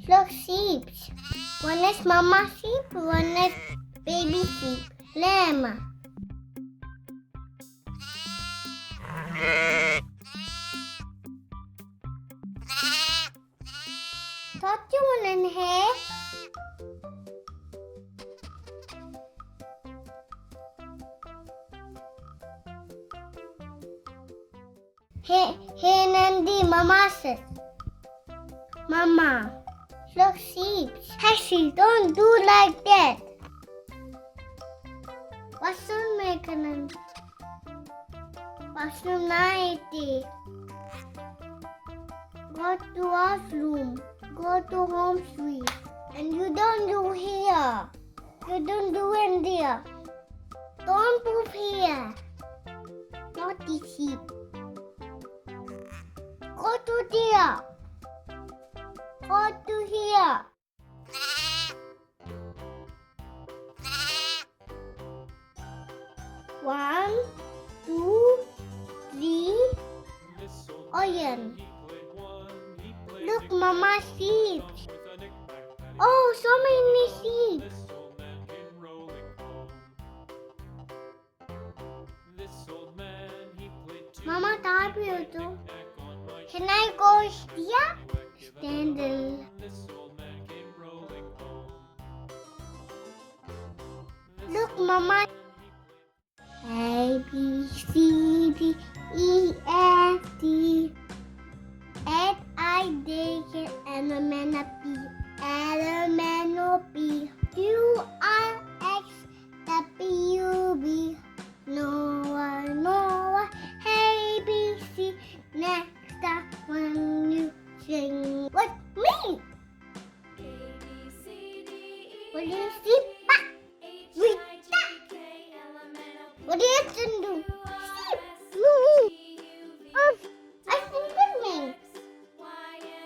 Look, sheep. One is mama sheep, one is baby sheep. Lamb. Thought you were in here. Hey Nandi, Mama says. Mama, look sheep. Hey, don't do like that. What's your mechanism? What's your nighty? Go to washroom. Go to home sweet. And you don't do here. You don't do in there. Don't poop here. Naughty sheep. Go to there. Go to here. One, two, three. Iron. Look, Mama, sheep. Oh, so many sheep. Mama, tap you too. Can I go here? Stand there. Look, Mama. A, B, C, D, E, F, D. H, I, J, K, L, M, N, P. L, M, N, O, P. Q, R, X, W, B. Noah. Hey, B, C. Next up when you sing with me. What do you see? With that. What do you do? Sheep. Move. I think with me.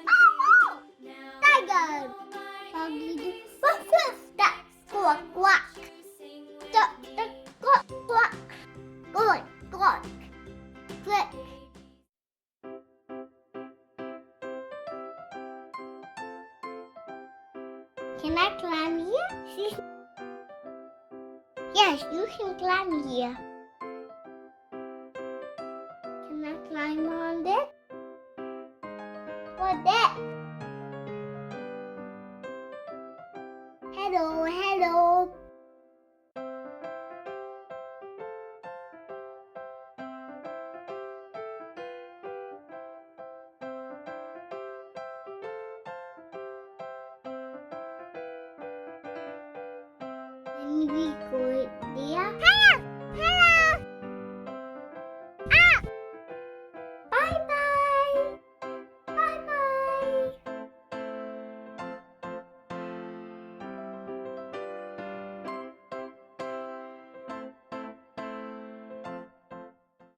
Oh. Tiger. Ugly. That. Quack, quack. Quack, quack. Quack, quack. Quack. Can I climb here? Yes, you can climb here. Can I climb on that? What that? Hello. And we go